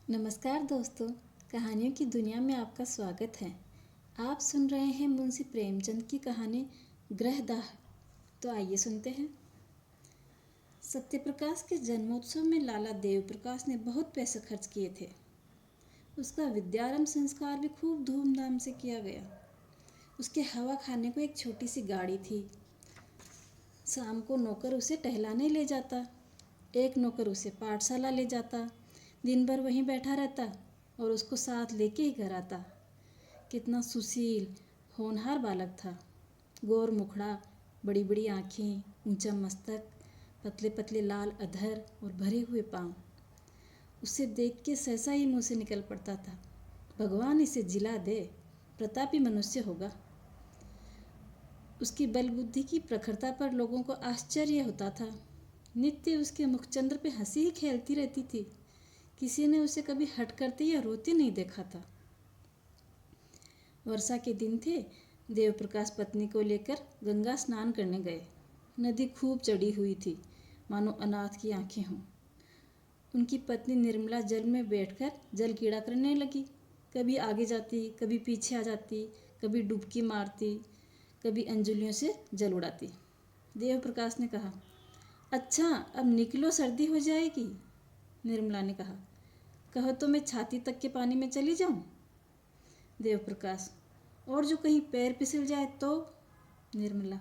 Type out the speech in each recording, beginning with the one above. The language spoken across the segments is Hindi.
नमस्कार दोस्तों, कहानियों की दुनिया में आपका स्वागत है। आप सुन रहे हैं मुंशी प्रेमचंद की कहानी ग्रहदाह। तो आइए सुनते हैं। सत्यप्रकाश के जन्मोत्सव में लाला देवप्रकाश ने बहुत पैसे खर्च किए थे। उसका विद्यारंभ संस्कार भी खूब धूमधाम से किया गया। उसके हवा खाने को एक छोटी सी गाड़ी थी। शाम को नौकर उसे टहलाने ले जाता, एक नौकर उसे पाठशाला ले जाता। दिन भर वहीं बैठा रहता और उसको साथ लेके ही घर आता। कितना सुशील होनहार बालक था। गोर मुखड़ा, बड़ी बड़ी आँखें, ऊंचा मस्तक, पतले पतले लाल अधर और भरे हुए पाँव। उसे देख के सहसा ही मुँह से निकल पड़ता था, भगवान इसे जिला दे, प्रतापी मनुष्य होगा। उसकी बल बुद्धि की प्रखरता पर लोगों को आश्चर्य होता था। नित्य उसके मुखचंद्र पे हंसी ही खेलती रहती थी। किसी ने उसे कभी हट करते या रोते नहीं देखा था। वर्षा के दिन थे। देवप्रकाश पत्नी को लेकर गंगा स्नान करने गए। नदी खूब चढ़ी हुई थी, मानो अनाथ की आंखें हों। उनकी पत्नी निर्मला जल में बैठकर जल कीड़ा करने लगी। कभी आगे जाती, कभी पीछे आ जाती, कभी डुबकी मारती, कभी अंजुलियों से जल उड़ाती। देवप्रकाश ने कहा, अच्छा अब निकलो, सर्दी हो जाएगी। निर्मला ने कहा, कहो तो मैं छाती तक के पानी में चली जाऊं। देवप्रकाश, और जो कहीं पैर फिसल जाए तो। निर्मला,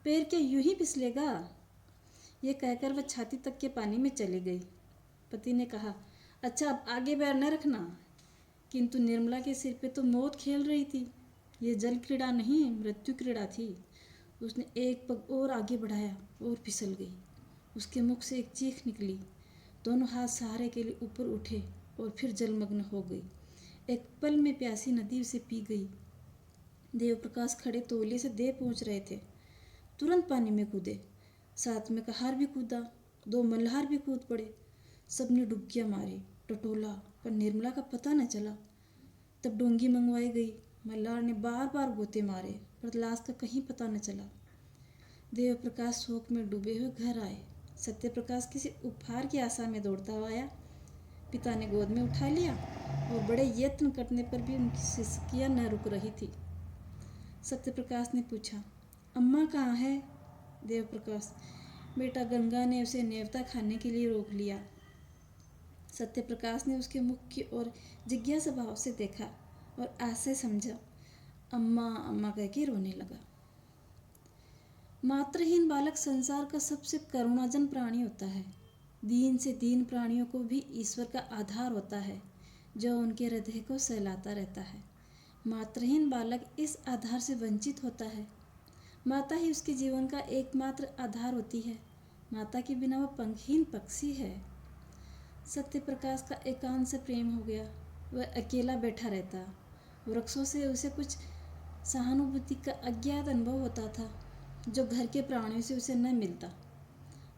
पैर क्या यूं ही फिसलेगा। ये कहकर वह छाती तक के पानी में चली गई। पति ने कहा, अच्छा अब आगे पैर न रखना। किंतु निर्मला के सिर पे तो मौत खेल रही थी। ये जल क्रीड़ा नहीं, मृत्यु क्रीड़ा थी। उसने एक पग और आगे बढ़ाया और फिसल गई। उसके मुख से एक चीख निकली। दोनों हाथ सहारे के लिए ऊपर उठे और फिर जलमग्न हो गई। एक पल में प्यासी नदी उसे पी गई। देवप्रकाश खड़े तौलिए से दे पहुंच रहे थे। तुरंत पानी में कूदे। साथ में कहार भी कूदा, दो मल्हार भी कूद पड़े। सबने डुबकियां मारी, टटोला, पर निर्मला का पता न चला। तब डोंगी मंगवाई गई। मल्हार ने बार बार गोते मारे, पर लाश का कहीं पता न चला। देवप्रकाश शोक में डूबे हुए घर आए। सत्यप्रकाश किसी उपहार की आशा में दौड़ता हुआ आया। पिता ने गोद में उठा लिया और बड़े यत्न करने पर भी उनकी सिसकियां न रुक रही थी। सत्यप्रकाश ने पूछा, अम्मा कहाँ है? देवप्रकाश, बेटा गंगा ने उसे नेवता खाने के लिए रोक लिया। सत्यप्रकाश ने उसके मुख की ओर जिज्ञासा भाव से देखा और आशय समझा। अम्मा अम्मा कह के रोने लगा। मात्रहीन बालक संसार का सबसे करुणाजन प्राणी होता है। दीन से दीन प्राणियों को भी ईश्वर का आधार होता है, जो उनके हृदय को सहलाता रहता है। मात्रहीन बालक इस आधार से वंचित होता है। माता ही उसके जीवन का एकमात्र आधार होती है। माता के बिना वह पंखहीन पक्षी है। सत्यप्रकाश का एकांत से प्रेम हो गया। वह अकेला बैठा रहता। वृक्षों से उसे कुछ सहानुभूति का अज्ञात अनुभव होता था, जो घर के प्राणियों से उसे न मिलता।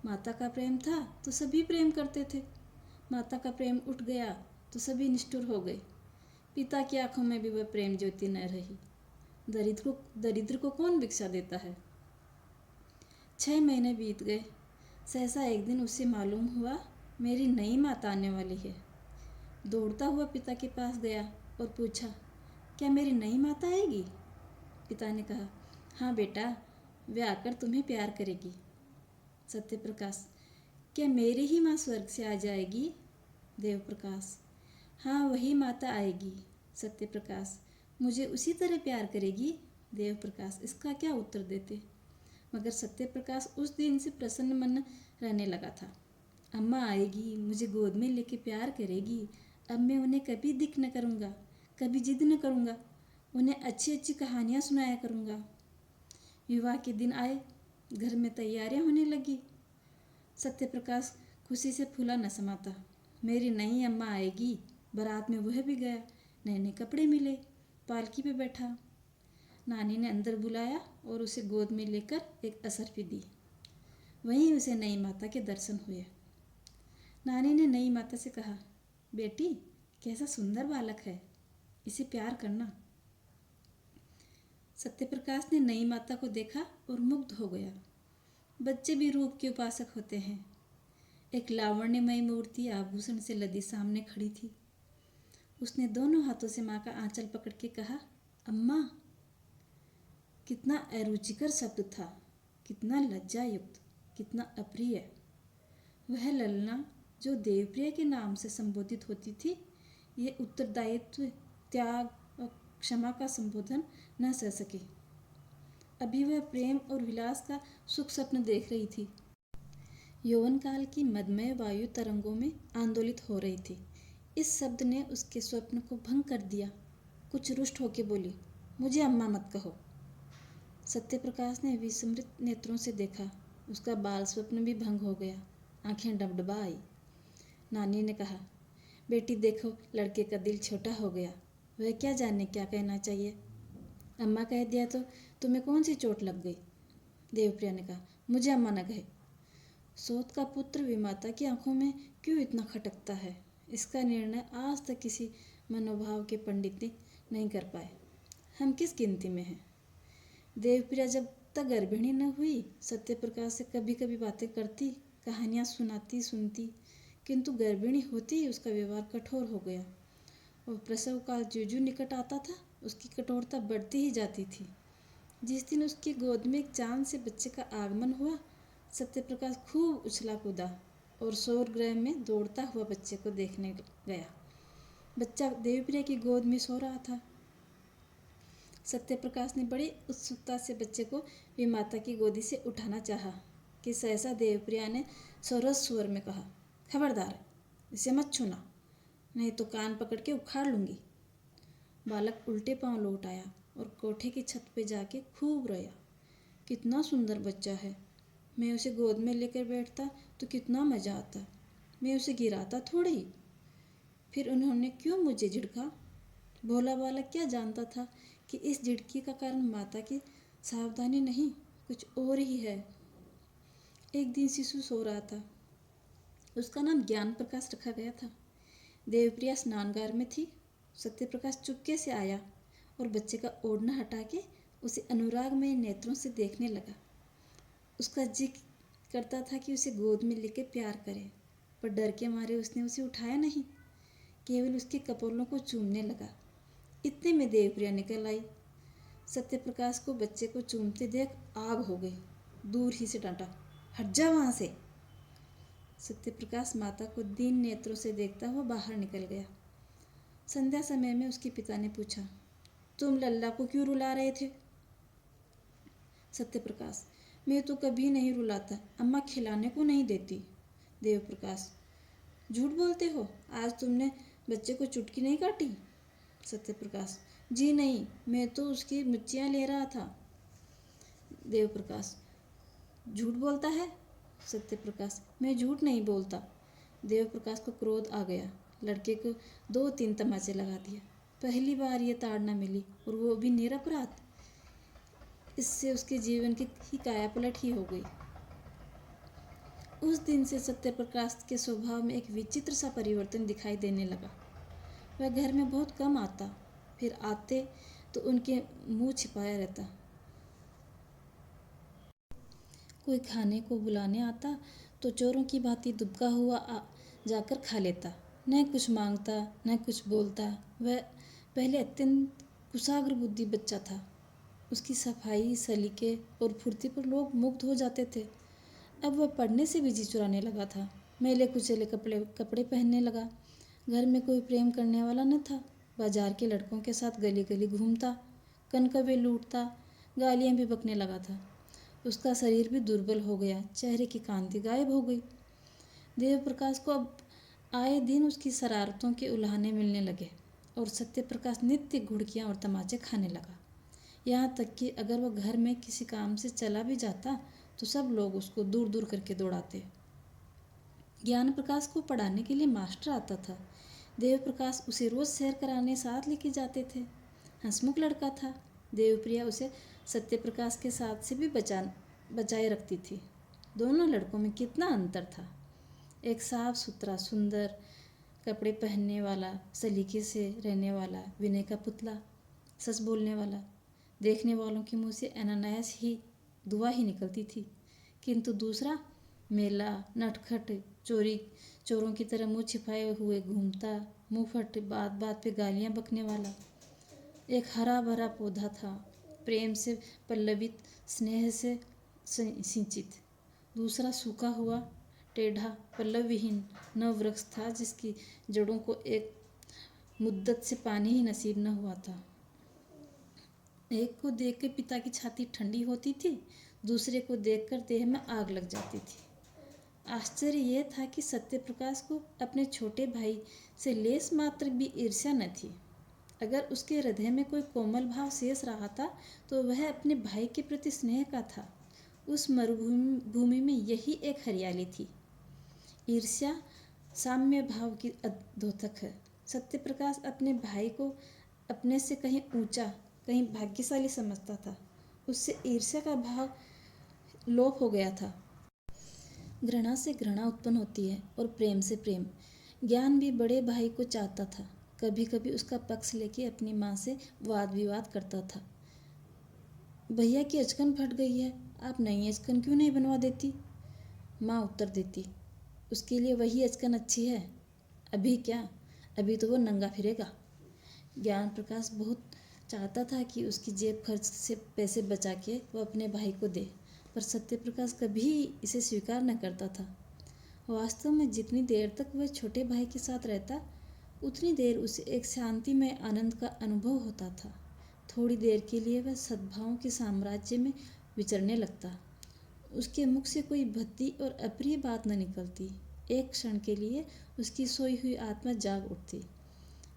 माता का प्रेम था तो सभी प्रेम करते थे। माता का प्रेम उठ गया तो सभी निष्ठुर हो गए। पिता की आंखों में भी वह प्रेम ज्योति न रही। दरिद्र को कौन भिक्षा देता है। 6 महीने बीत गए। सहसा एक दिन उसे मालूम हुआ, मेरी नई माता आने वाली है। दौड़ता हुआ पिता के पास गया और पूछा, क्या मेरी नई माता आएगी? पिता ने कहा, हाँ बेटा, वे आकर तुम्हें प्यार करेगी। सत्यप्रकाश, क्या मेरी ही माँ स्वर्ग से आ जाएगी? देवप्रकाश, हाँ वही माता आएगी। सत्यप्रकाश, मुझे उसी तरह प्यार करेगी? देवप्रकाश, इसका क्या उत्तर देते? मगर सत्यप्रकाश उस दिन से प्रसन्न मन रहने लगा था। अम्मा आएगी, मुझे गोद में लेके प्यार करेगी। अब मैं उन्हें कभी दिक न करूँगा, कभी जिद न करूँगा। उन्हें अच्छी अच्छी कहानियाँ सुनाया करूँगा। विवाह के दिन आए। घर में तैयारियां होने लगी। सत्यप्रकाश खुशी से फूला न समाता। मेरी नई अम्मा आएगी। बारात में वह भी गया। नए नए कपड़े मिले। पालकी पे बैठा। नानी ने अंदर बुलाया और उसे गोद में लेकर एक असरफी दी। वहीं उसे नई माता के दर्शन हुए। नानी ने नई माता से कहा, बेटी कैसा सुंदर बालक है, इसे प्यार करना। सत्यप्रकाश ने नई माता को देखा और मुग्ध हो गया। बच्चे भी रूप के उपासक होते हैं। एक लावण्यमयी मूर्ति आभूषण से लदी सामने खड़ी थी। उसने दोनों हाथों से माँ का आंचल पकड़ के कहा, अम्मा। कितना अरुचिकर शब्द था, कितना लज्जायुक्त, कितना अप्रिय। वह ललना जो देवप्रिया के नाम से संबोधित होती थी, ये उत्तरदायित्व, त्याग और क्षमा का संबोधन न सह सकी। अभी वह प्रेम और विलास का सुख स्वप्न देख रही थी। यौवन काल की मदमय वायु तरंगों में आंदोलित हो रही थी। इस शब्द ने उसके स्वप्न को भंग कर दिया। कुछ रुष्ट होके बोली, मुझे अम्मा मत कहो। सत्यप्रकाश ने विस्मृत नेत्रों से देखा। उसका बाल स्वप्न भी भंग हो गया। आंखें डबडबा आई। नानी ने कहा, बेटी देखो, लड़के का दिल छोटा हो गया, वह क्या जाने क्या कहना चाहिए। अम्मा कह दिया तो तुम्हें कौन सी चोट लग गई। देवप्रिया ने कहा, मुझे अम्मा न कहे। सौत का पुत्र विमाता की आंखों में क्यों इतना खटकता है, इसका निर्णय आज तक किसी मनोभाव के पंडित ने नहीं कर पाए। हम किस गिनती में हैं। देवप्रिया जब तक गर्भिणी न हुई, सत्यप्रकाश से कभी कभी बातें करती, कहानियाँ सुनाती सुनती, किंतु गर्भिणी होते ही उसका व्यवहार कठोर हो गया और प्रसव काल जो निकट आता था, उसकी कठोरता बढ़ती ही जाती थी। जिस दिन उसकी गोद में एक चांद से बच्चे का आगमन हुआ, सत्यप्रकाश खूब उछला कूदा और सौर ग्रह में दौड़ता हुआ बच्चे को देखने गया। बच्चा देवप्रिया की गोद में सो रहा था। सत्यप्रकाश ने बड़ी उत्सुकता से बच्चे को विमाता की गोदी से उठाना चाहा कि सहसा देवप्रिया ने सरस स्वर में कहा, खबरदार, इसे मत छूना, नहीं तो कान पकड़ के उखाड़ लूंगी। बालक उल्टे पांव लौट आया और कोठे की छत पे जाके खूब रोया। कितना सुंदर बच्चा है, मैं उसे गोद में लेकर बैठता तो कितना मजा आता, मैं उसे गिराता थोड़ी ही। फिर उन्होंने क्यों मुझे झिड़का। भोला बालक क्या जानता था कि इस झिड़की का कारण माता की सावधानी नहीं, कुछ और ही है। एक दिन शिशु सो रहा था। उसका नाम ज्ञान प्रकाश रखा गया था। देवप्रिया स्नानगार में थी। सत्यप्रकाश चुपके से आया और बच्चे का ओढ़ना हटा के उसे अनुरागमय नेत्रों से देखने लगा। उसका जी करता था कि उसे गोद में लेकर प्यार करे, पर डर के मारे उसने उसे उठाया नहीं, केवल उसके कपोलों को चूमने लगा। इतने में देवप्रिया निकल आई। सत्यप्रकाश को बच्चे को चूमते देख आग हो गई। दूर ही से डांटा, हट जा वहां से। सत्यप्रकाश माता को दीन नेत्रों से देखता हुआ बाहर निकल गया। संध्या समय में उसके पिता ने पूछा, तुम लल्ला को क्यों रुला रहे थे। सत्यप्रकाश, मैं तो कभी नहीं रुलाता, अम्मा खिलाने को नहीं देती। देवप्रकाश, झूठ बोलते हो, आज तुमने बच्चे को चुटकी नहीं काटी। सत्यप्रकाश, जी नहीं, मैं तो उसकी मुच्चियाँ ले रहा था। देवप्रकाश, झूठ बोलता है। सत्यप्रकाश, मैं झूठ नहीं बोलता। देवप्रकाश को क्रोध आ गया। लड़के को 2-3 तमाचे लगा दिया। पहली बार ये ताड़ना मिली और वो भी निरपराध। इससे उसके जीवन की ही कायापलट ही हो गई। उस दिन से सत्यप्रकाश के स्वभाव में एक विचित्र सा परिवर्तन दिखाई देने लगा। वह घर में बहुत कम आता, फिर आते तो उनके मुंह छिपाया रहता। कोई खाने को बुलाने आता तो चोरों की भांति दुबका हुआ जाकर खा लेता। न कुछ मांगता न कुछ बोलता। वह पहले अत्यंत कुशाग्र बुद्धि बच्चा था। उसकी सफाई, सलीके और फुर्ती पर लोग मुग्ध हो जाते थे। अब वह पढ़ने से भी जी चुराने लगा था। मैले कुचेले कपड़े पहनने लगा। घर में कोई प्रेम करने वाला न था। बाजार के लड़कों के साथ गली गली घूमता, कनकवे लूटता, गालियाँ भी बकने लगा था। उसका शरीर भी दुर्बल हो गया, चेहरे की कांति गायब हो गई। देवप्रकाश को अब आए दिन उसकी शरारतों के उलाहने मिलने लगे और सत्यप्रकाश नित्य घुड़कियाँ और तमाचे खाने लगा। यहाँ तक कि अगर वह घर में किसी काम से चला भी जाता तो सब लोग उसको दूर दूर करके दौड़ाते। ज्ञान प्रकाश को पढ़ाने के लिए मास्टर आता था। देवप्रकाश उसे रोज सैर कराने साथ लेके जाते थे। हंसमुख लड़का था। देवप्रिया उसे सत्यप्रकाश के साथ से भी बचाए रखती थी। दोनों लड़कों में कितना अंतर था। एक साफ सुथरा, सुंदर कपड़े पहनने वाला, सलीके से रहने वाला, विनय का पुतला, सच बोलने वाला। देखने वालों के मुंह से अनायास ही दुआ ही निकलती थी। किंतु दूसरा मेला, नटखट, चोरों की तरह मुंह छिपाए हुए घूमता, मुंह फट बात बात पे गालियां बकने वाला। एक हरा भरा पौधा था, प्रेम से पल्लवित, स्नेह से सिंचित। दूसरा सूखा हुआ, टेढ़ा, पल्लव विहीन न वृक्ष था जिसकी जड़ों को एक मुद्दत से पानी ही नसीब न हुआ था। एक को देख कर पिता की छाती ठंडी होती थी, दूसरे को देखकर देह में आग लग जाती थी। आश्चर्य यह था कि सत्यप्रकाश को अपने छोटे भाई से लेस मात्र भी ईर्ष्या न थी। अगर उसके हृदय में कोई कोमल भाव शेष रहा था तो वह अपने भाई के प्रति स्नेह का था। उस मरुभूमि में यही एक हरियाली थी। ईर्ष्या साम्य भाव की द्योतक है। सत्यप्रकाश अपने भाई को अपने से कहीं ऊंचा, कहीं भाग्यशाली समझता था। उससे ईर्ष्या का भाव लोप हो गया था। घृणा से घृणा उत्पन्न होती है और प्रेम से प्रेम। ज्ञान भी बड़े भाई को चाहता था। कभी कभी उसका पक्ष लेके अपनी माँ से वाद विवाद करता था। भैया की अचकन फट गई है, आप नई अचकन क्यों नहीं बनवा देती? माँ उत्तर देती, उसके लिए वही अचकन अच्छी है। अभी क्या, अभी तो वो नंगा फिरेगा। ज्ञान प्रकाश बहुत चाहता था कि उसकी जेब खर्च से पैसे बचा के वो अपने भाई को दे, पर सत्यप्रकाश कभी इसे स्वीकार न करता था। वास्तव में जितनी देर तक वह छोटे भाई के साथ रहता, उतनी देर उसे एक शांतिमय आनंद का अनुभव होता था। थोड़ी देर के लिए वह सद्भावों के साम्राज्य में विचरने लगता। उसके मुख से कोई भद्दी और अप्रिय बात न निकलती। एक क्षण के लिए उसकी सोई हुई आत्मा जाग उठती।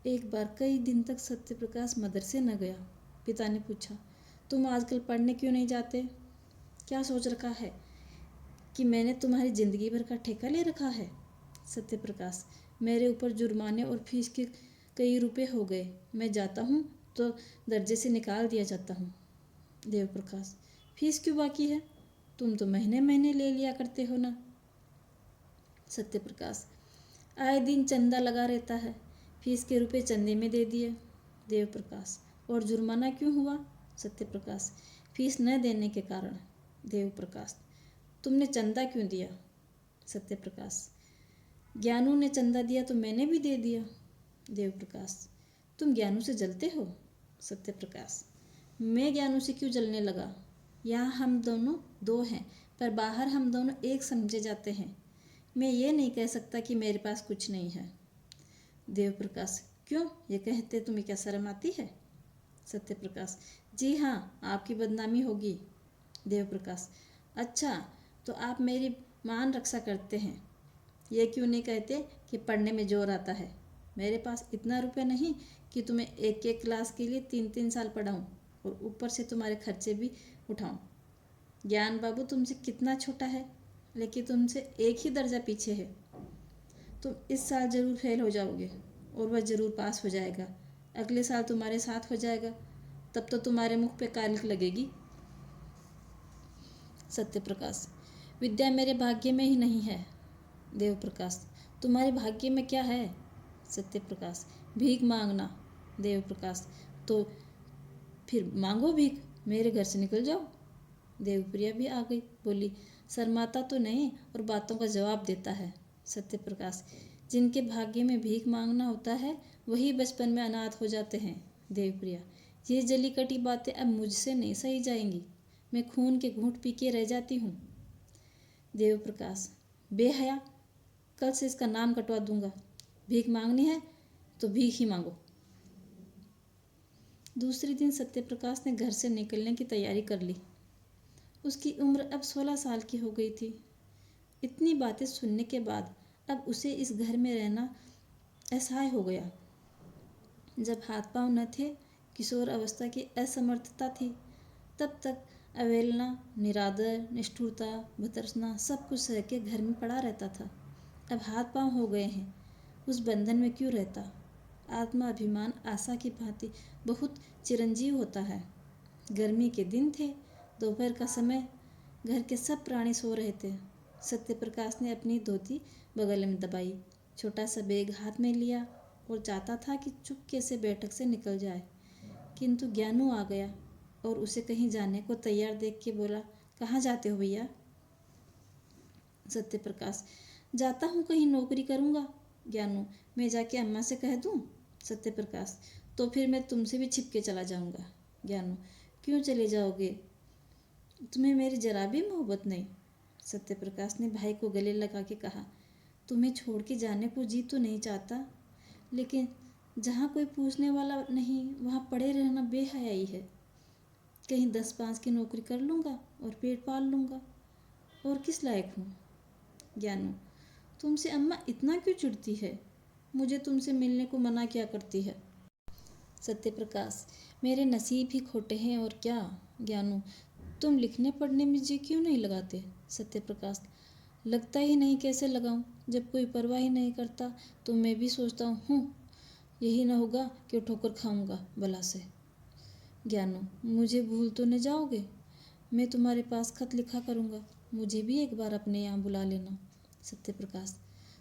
एक बार कई दिन तक सत्यप्रकाश मदरसे न गया। पिता ने पूछा, तुम आजकल पढ़ने क्यों नहीं जाते? क्या सोच रखा है कि मैंने तुम्हारी जिंदगी भर का ठेका ले रखा है? सत्यप्रकाश, मेरे ऊपर जुर्माने और फीस के कई रुपए हो गए। मैं जाता हूँ तो दर्जे से निकाल दिया जाता हूँ। देवप्रकाश, फीस क्यों बाकी है? तुम तो महीने महीने ले लिया करते हो ना। सत्यप्रकाश, आए दिन चंदा लगा रहता है, फीस के रुपए चंदे में दे दिए। देवप्रकाश, और जुर्माना क्यों हुआ? सत्यप्रकाश, फीस न देने के कारण। देवप्रकाश, तुमने चंदा क्यों दिया? सत्यप्रकाश, ज्ञानू ने चंदा दिया तो मैंने भी दे दिया। देवप्रकाश, तुम ज्ञानू से जलते हो? सत्यप्रकाश, मैं ज्ञानू से क्यों जलने लगा? यहाँ हम दोनों दो हैं, पर बाहर हम दोनों एक समझे जाते हैं। मैं ये नहीं कह सकता कि मेरे पास कुछ नहीं है। देवप्रकाश, क्यों, ये कहते तुम्हें क्या शर्म आती है? सत्यप्रकाश, जी हाँ, आपकी बदनामी होगी। देवप्रकाश, अच्छा, तो आप मेरी मान रक्षा करते हैं। ये क्यों नहीं कहते कि पढ़ने में जोर आता है? मेरे पास इतना रुपये नहीं कि तुम्हें एक एक क्लास के लिए 3-3 साल पढ़ाऊँ और ऊपर से तुम्हारे खर्चे भी उठाऊँ। ज्ञान बाबू तुमसे कितना छोटा है, लेकिन तुमसे एक ही दर्जा पीछे है। तुम इस साल जरूर फेल हो जाओगे और वह जरूर पास हो जाएगा। अगले साल तुम्हारे साथ हो जाएगा, तब तो तुम्हारे मुख पे कालिख लगेगी। सत्यप्रकाश, विद्या मेरे भाग्य में ही नहीं है। देवप्रकाश, तुम्हारे भाग्य में क्या है? सत्यप्रकाश, भीख मांगना। देवप्रकाश, तो फिर मांगो भीख, मेरे घर से निकल जाओ। देवप्रिया भी आ गई, बोली, शर्माता तो नहीं और बातों का जवाब देता है। सत्यप्रकाश, जिनके भाग्य में भीख मांगना होता है वही बचपन में अनाथ हो जाते हैं। देवप्रिया, ये जली कटी बातें अब मुझसे नहीं सही जाएंगी। मैं खून के घूंट पी के रह जाती हूँ। देवप्रकाश, बेहया, कल से इसका नाम कटवा दूंगा। भीख मांगनी है तो भीख ही मांगो। दूसरे दिन सत्यप्रकाश ने घर से निकलने की तैयारी कर ली। उसकी उम्र अब 16 साल की हो गई थी। इतनी बातें सुनने के बाद अब उसे इस घर में रहना असहाय हो गया। जब हाथ पांव न थे, किशोर अवस्था की असमर्थता थी, तब तक अवहेलना, निरादर, निष्ठुरता, भतरसना सब कुछ सह के घर में पड़ा रहता था। अब हाथ पांव हो गए हैं, उस बंधन में क्यों रहता? आत्माभिमान आशा की भांति बहुत चिरंजीव होता है। गर्मी के दिन थे, दोपहर का समय, घर के सब प्राणी सो रहे थे। सत्यप्रकाश ने अपनी धोती बगल में दबाई, छोटा सा बैग हाथ में लिया और चाहता था कि चुपके से बैठक से निकल जाए, किंतु ज्ञानू आ गया और उसे कहीं जाने को तैयार देख के बोला, कहाँ जाते हो भैया? सत्यप्रकाश, जाता हूँ कहीं नौकरी करूँगा। ज्ञानू, मैं जाके अम्मा से कह दूँ? सत्यप्रकाश, तो फिर मैं तुमसे भी छिप के चला जाऊँगा। ज्ञानू, क्यों चले जाओगे? तुम्हें मेरी जरा भी मोहब्बत नहीं? सत्यप्रकाश ने भाई को गले लगा के कहा, तुम्हें छोड़ के जाने को जी तो नहीं चाहता, लेकिन जहाँ कोई पूछने वाला नहीं वहाँ पड़े रहना बेहयाई है। कहीं 10-5 की नौकरी कर लूँगा और पेट पाल लूँगा, और किस लायक हूँ? ज्ञानू, तुमसे अम्मा इतना क्यों चिढ़ती है? मुझे तुमसे मिलने को मना क्या करती है? सत्यप्रकाश, मेरे नसीब ही खोटे हैं और क्या। ज्ञानू, तुम लिखने पढ़ने में जी क्यों नहीं लगाते? सत्यप्रकाश, लगता ही नहीं, कैसे लगाऊं? जब कोई परवाह ही नहीं करता तो मैं भी सोचता हूँ यही ना होगा कि ठोकर खाऊंगा बला से। ज्ञानू, मुझे भूल तो न जाओगे? मैं तुम्हारे पास खत लिखा करूँगा, मुझे भी एक बार अपने यहाँ बुला लेना। सत्यप्रकाश,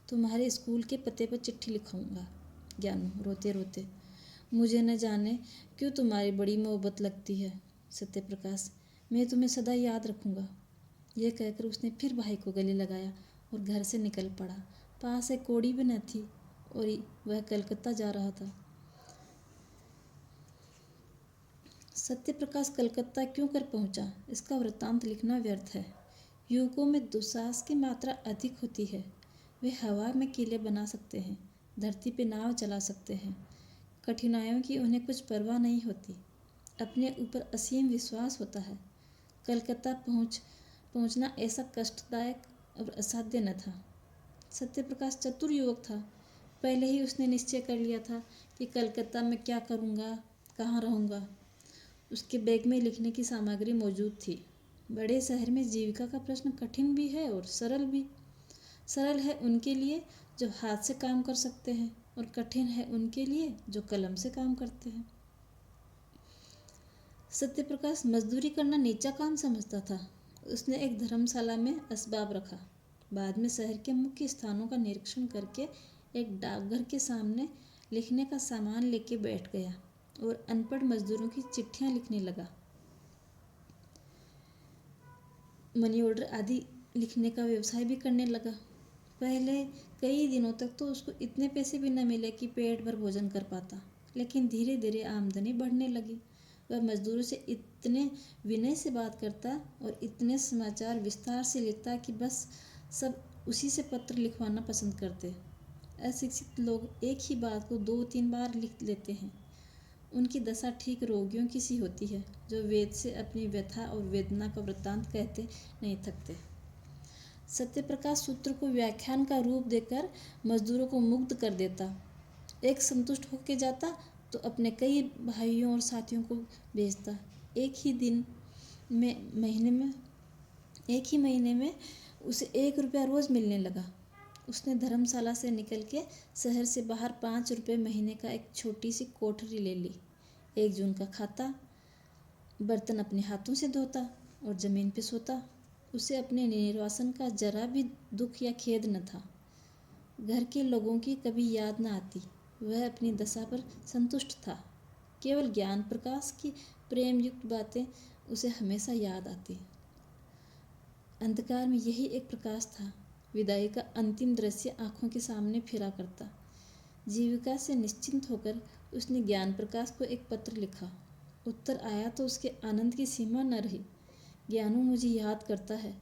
तुम्हारे स्कूल के पते पर चिट्ठी लिखाऊंगा। ज्ञानू रोते रोते, मुझे न जाने क्यों तुम्हारी बड़ी मोहब्बत लगती है। सत्यप्रकाश, मैं तुम्हें सदा याद रखूँगा। यह कहकर उसने फिर भाई को गले लगाया और घर से निकल पड़ा। पास एक कौड़ी भी न थी और वह कलकत्ता जा रहा था। सत्यप्रकाश कलकत्ता क्यों कर पहुंचा, इसका वृत्तांत लिखना व्यर्थ है। युवकों में दुस्साहस की मात्रा अधिक होती है। वे हवा में किले बना सकते हैं, धरती पे नाव चला सकते हैं। कठिनाइयों की उन्हें कुछ परवाह नहीं होती। अपने ऊपर असीम विश्वास होता है। कलकत्ता पहुंचना ऐसा कष्टदायक और असाध्य न था। सत्यप्रकाश चतुर युवक था। पहले ही उसने निश्चय कर लिया था कि कलकत्ता में क्या करूँगा, कहाँ रहूँगा। उसके बैग में लिखने की सामग्री मौजूद थी। बड़े शहर में जीविका का प्रश्न कठिन भी है और सरल भी। सरल है उनके लिए जो हाथ से काम कर सकते हैं, और कठिन है उनके लिए जो कलम से काम करते हैं। सत्यप्रकाश मजदूरी करना नीचा काम समझता था। उसने एक धर्मशाला में असबाब रखा। बाद में शहर के मुख्य स्थानों का निरीक्षण करके एक डाकघर के सामने लिखने का सामान लेके बैठ गया और अनपढ़ मजदूरों की चिट्ठियां लिखने लगा। मनी ऑर्डर आदि लिखने का व्यवसाय भी करने लगा। पहले कई दिनों तक तो उसको इतने पैसे भी न मिले कि पेट भर भोजन कर पाता, लेकिन धीरे धीरे आमदनी बढ़ने लगी। वह मजदूरों से इतने विनय से बात करता और इतने समाचार विस्तार से लिखता कि बस सब उसी से पत्र लिखवाना पसंद करते। अशिक्षित लोग एक ही बात को 2-3 बार लिख लेते हैं। उनकी दशा ठीक रोगियों की सी होती है, जो वेद से अपनी व्यथा और वेदना का वृत्तांत कहते नहीं थकते। सत्यप्रकाश सूत्र को व्याख्यान का रूप देकर मजदूरों को मुग्ध कर देता। एक संतुष्ट होकर जाता तो अपने कई भाइयों और साथियों को भेजता। एक ही महीने में उसे 1 रुपया रोज मिलने लगा। उसने धर्मशाला से निकल के शहर से बाहर 5 रुपये महीने का एक छोटी सी कोठरी ले ली। 1 जून का खाता, बर्तन अपने हाथों से धोता और जमीन पे सोता। उसे अपने निर्वासन का जरा भी दुख या खेद न था। घर के लोगों की कभी याद न आती। वह अपनी दशा पर संतुष्ट था। केवल ज्ञान प्रकाश की प्रेम युक्त बातें उसे हमेशा याद आती। अंधकार में यही एक प्रकाश था। विदाई का अंतिम दृश्य आंखों के सामने फिरा करता। जीविका से निश्चिंत होकर उसने ज्ञान प्रकाश को एक पत्र लिखा। उत्तर आया तो उसके आनंद की सीमा न रही। ज्ञानू मुझे याद करता है,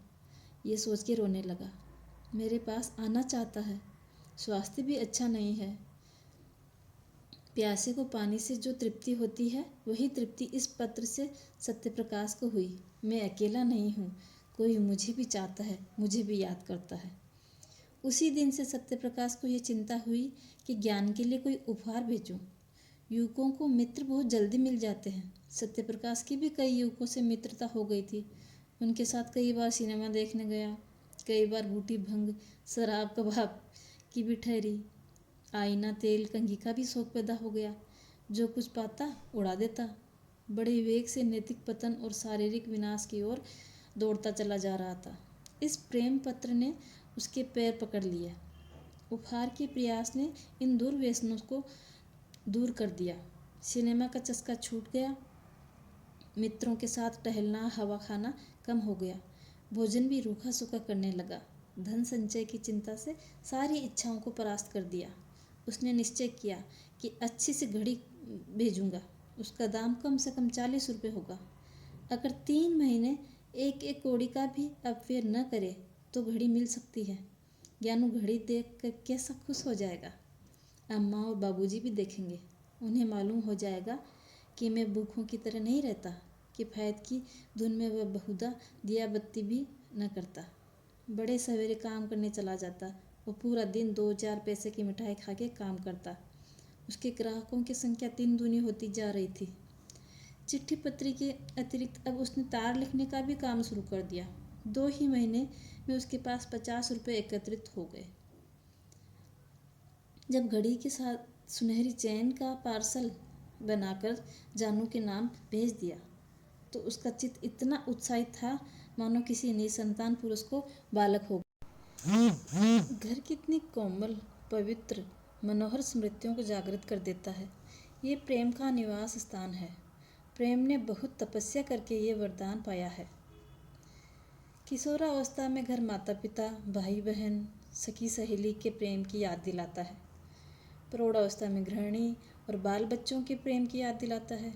ये सोच के रोने लगा। मेरे पास आना चाहता है। स्वास्थ्य भी अच्छा नहीं है। प्यासे को पानी से जो तृप्ति होती है, वही तृप्ति इस पत्र से सत्यप्रकाश को हुई। मैं अकेला नहीं हूँ, कोई मुझे भी चाहता है, मुझे भी याद करता है। उसी दिन से सत्यप्रकाश को ये चिंता हुई कि ज्ञान के लिए कोई उपहार भेजूं। युवकों को मित्र बहुत जल्दी मिल जाते हैं। सत्यप्रकाश की भी कई युवकों से मित्रता हो गई थी। उनके साथ कई बार सिनेमा देखने गया, कई बार बूटी भंग, शराब, कबाब की भी ठहरी। आईना, तेल, कंघी का भी शौक पैदा हो गया। जो कुछ पाता उड़ा देता। बड़े वेग से नैतिक पतन और शारीरिक विनाश की ओर दौड़ता चला जा रहा था। इस प्रेम पत्र ने उसके पैर पकड़ लिए। उपहार के प्रयास ने इन दुर्व्यसनों को दूर कर दिया। सिनेमा का चस्का छूट गया। मित्रों के साथ टहलना, हवा खाना कम हो गया। भोजन भी रूखा सूखा करने लगा। धन संचय की चिंता से सारी इच्छाओं को परास्त कर दिया। उसने निश्चय किया कि अच्छी सी घड़ी भेजूंगा। उसका दाम कम से कम 40 रुपये होगा। अगर 3 महीने एक एक कौड़ी का भी अपव्यय न करे तो घड़ी मिल सकती है। ज्ञानू घड़ी देख कर कैसा खुश हो जाएगा। अम्मा और बाबूजी भी देखेंगे। उन्हें मालूम हो जाएगा कि मैं भूखों की तरह नहीं रहता। किफ़ायत की धुन में वह बहुधा दिया बत्ती भी न करता। बड़े सवेरे काम करने चला जाता और पूरा दिन 2-4 पैसे की मिठाई खा के काम करता। उसके ग्राहकों की संख्या 3 दूनी होती जा रही थी। चिट्ठी पत्री के अतिरिक्त अब उसने तार लिखने का भी काम शुरू कर दिया। 2 ही महीने में उसके पास 50 रुपये एकत्रित हो गए। जब घड़ी के साथ सुनहरी चैन का पार्सल बनाकर जानू के नाम भेज दिया तो उसका चित्त इतना उत्साहित था मानो किसी निसंतान पुरुष को बालक हो। घर कितनी कोमल, पवित्र, मनोहर स्मृतियों को जागृत कर देता है। ये प्रेम का निवास स्थान है। प्रेम ने बहुत तपस्या करके ये वरदान पाया है। किशोरावस्था में घर माता पिता, भाई बहन, सखी सहेली के प्रेम की याद दिलाता है। प्रौढ़ावस्था में गृहिणी और बाल बच्चों के प्रेम की याद दिलाता है।